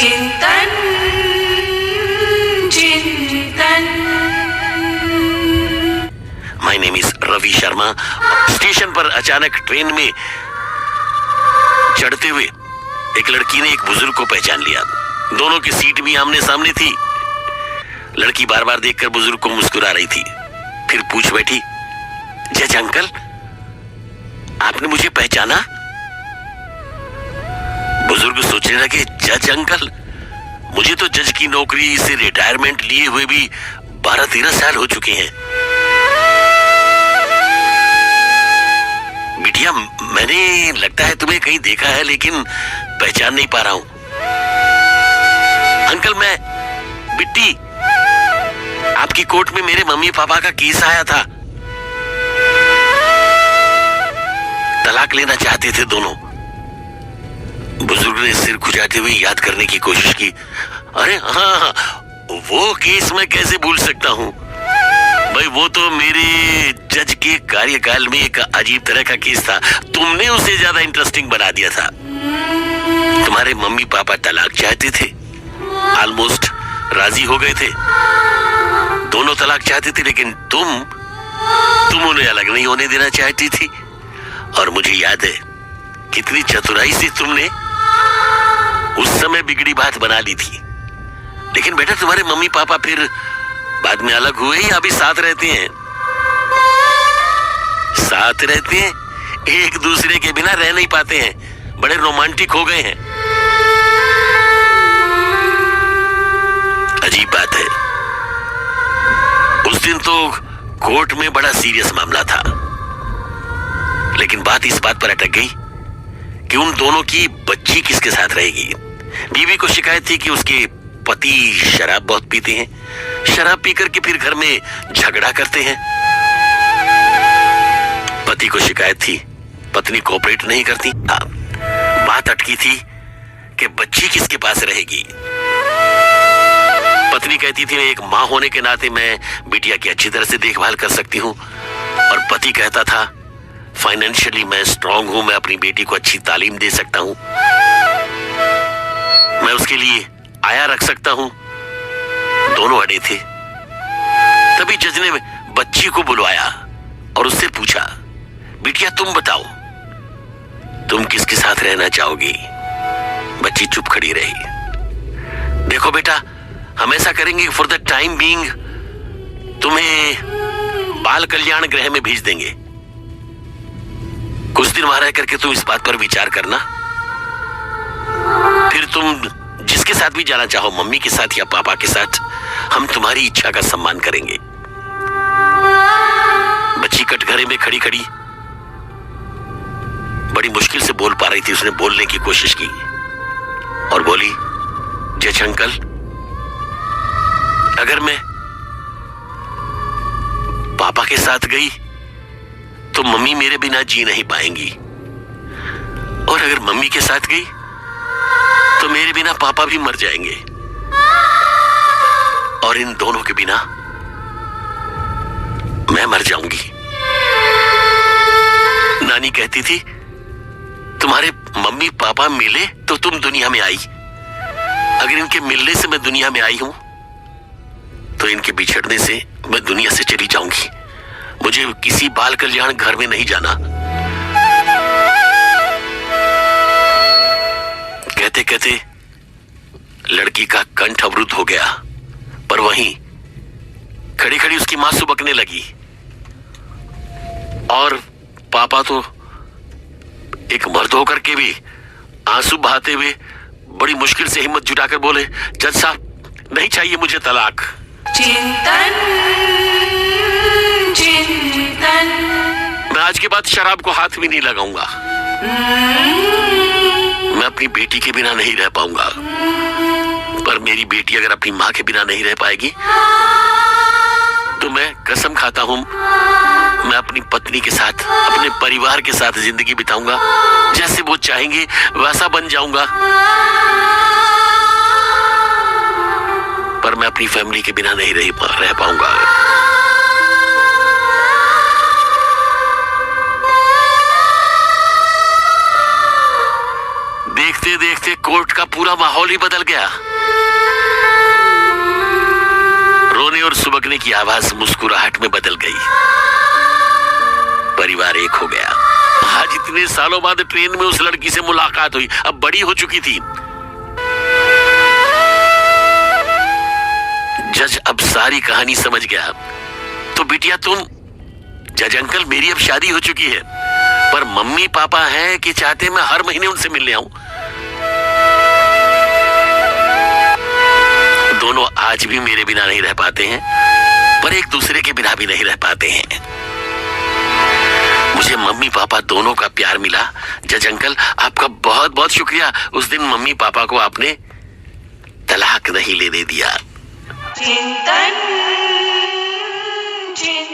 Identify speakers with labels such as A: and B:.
A: चिंतन Chintan.
B: My name is Ravi Sharma. Station पर अचानक ट्रेन में चढ़ते हुए एक लड़की ने एक बुजुर्ग को पहचान लिया। दोनों की सीट भी आमने सामने थी। लड़की बार बार देखकर बुजुर्ग को मुस्कुरा रही थी, फिर पूछ बैठी, जज अंकल, आपने मुझे पहचाना? बुजुर्ग सोचने लगे, जज अंकल? मुझे तो जज की नौकरी से रिटायरमेंट लिए हुए भी 12-13 साल हो चुके हैं। बिटिया, मैंने लगता है तुम्हें कहीं देखा है, लेकिन पहचान नहीं पा रहा हूं। अंकल, मैं बिट्टी। आपकी कोर्ट में मेरे मम्मी पापा का केस आया था। तलाक लेना चाहते थे दोनों। बुजुर्ग ने सिर खुजाते हुए याद करने की कोशिश की। अरे हाँ, वो केस मैं कैसे भूल सकता हूँ भाई, वो तो मेरे जज के कार्यकाल में एक अजीब तरह का केस था। तुमने उसे ज्यादा इंटरेस्टिंग बना दिया था। तुम्हारे मम्मी पापा तलाक चाहते थे, ऑलमोस्ट राजी हो गए थे। दोनों तलाक चाहते थे, लेकिन तुम उन्हें अलग नहीं होने देना चाहती थी। और मुझे याद है कितनी चतुराई से तुमने उस समय बिगड़ी बात बना ली थी। लेकिन बेटा, तुम्हारे मम्मी पापा फिर बाद में अलग हुए या अभी साथ रहते हैं? साथ रहते हैं, एक दूसरे के बिना रह नहीं पाते हैं, बड़े रोमांटिक हो गए हैं। अजीब बात है, उस दिन तो कोर्ट में बड़ा सीरियस मामला था, लेकिन बात इस बात पर अटक गई कि उन दोनों की बच्ची किसके साथ रहेगी। बीवी को शिकायत थी कि उसके पति शराब बहुत पीते हैं, शराब पीकर के फिर घर में झगड़ा करते हैं। पति को शिकायत थी पत्नी कोऑपरेट नहीं करती। बात अटकी थी कि बच्ची किसके पास रहेगी। पत्नी कहती थी, एक मां होने के नाते मैं बिटिया की अच्छी तरह से देखभाल कर सकती हूं, और पति कहता था, फाइनेंशियली मैं स्ट्रांग हूं, मैं अपनी बेटी को अच्छी तालीम दे सकता हूं, मैं उसके लिए आया रख सकता हूं। दोनों अड़े थे। तभी जज ने बच्ची को बुलवाया और उससे पूछा, बिटिया तुम बताओ, तुम किसके साथ रहना चाहोगी? बच्ची चुप खड़ी रही। देखो बेटा, हम ऐसा करेंगे, फॉर द टाइम बीइंग तुम्हें बाल कल्याण गृह में भेज देंगे। कुछ दिन वहां रह करके तुम इस बात पर विचार करना, फिर तुम जिसके साथ भी जाना चाहो, मम्मी के साथ या पापा के साथ, हम तुम्हारी इच्छा का सम्मान करेंगे। बच्ची कटघरे में खड़ी खड़ी बड़ी मुश्किल से बोल पा रही थी। उसने बोलने की कोशिश की और बोली, जज अंकल, अगर मैं पापा के साथ गई तो मम्मी मेरे बिना जी नहीं पाएंगी, और अगर मम्मी के साथ गई तो मेरे बिना पापा भी मर जाएंगे, और इन दोनों के बिना मैं मर जाऊंगी। नानी कहती थी, तुम्हारे मम्मी पापा मिले तो तुम दुनिया में आई, अगर इनके मिलने से मैं दुनिया में आई हूं तो इनके बिछड़ने से मैं दुनिया से चली जाऊंगी। मुझे किसी बाल कल्याण घर में नहीं जाना। कहते कहते लड़की का कंठ अवरुद्ध हो गया, पर वहीं खड़ी खड़ी उसकी मां सुबकने लगी, और पापा तो एक मर्द होकर के भी आंसू बहाते हुए बड़ी मुश्किल से हिम्मत जुटाकर बोले, जज साहब, नहीं चाहिए मुझे तलाक।
A: चिंतन चिंतन।
B: मैं आज के बाद शराब को हाथ भी नहीं लगाऊंगा। मैं अपनी बेटी के बिना नहीं रह पाऊंगा, पर मेरी बेटी अगर अपनी मां के बिना नहीं रह पाएगी तो मैं कसम खाता हूं, मैं अपनी पत्नी के साथ, अपने परिवार के साथ जिंदगी बिताऊंगा। जैसे वो चाहेंगे वैसा बन जाऊंगा, पर मैं अपनी फैमिली के बिना नहीं रह पाऊंगा। देखते देखते कोर्ट का पूरा माहौल ही बदल गया। रोने और सुबकने की आवाज मुस्कुराहट में बदल गई। परिवार एक हो गया। आज इतने सालों बाद ट्रेन में उस लड़की से मुलाकात हुई, अब बड़ी हो चुकी थी। जज अब सारी कहानी समझ गया। तो बिटिया तुम, जज अंकल मेरी अब शादी हो चुकी है, पर मम्मी पापा हैं कि चाहते मैं हर महीने उनसे मिलने आऊं। दोनों आज भी मेरे बिना नहीं रह पाते हैं, पर एक दूसरे के बिना भी नहीं रह पाते हैं। मुझे मम्मी पापा दोनों का प्यार मिला। जज अंकल आपका बहुत बहुत शुक्रिया। उस दिन मम्मी पापा को आपने तलाक नहीं लेने दिया।
A: चिंतन चिंतन।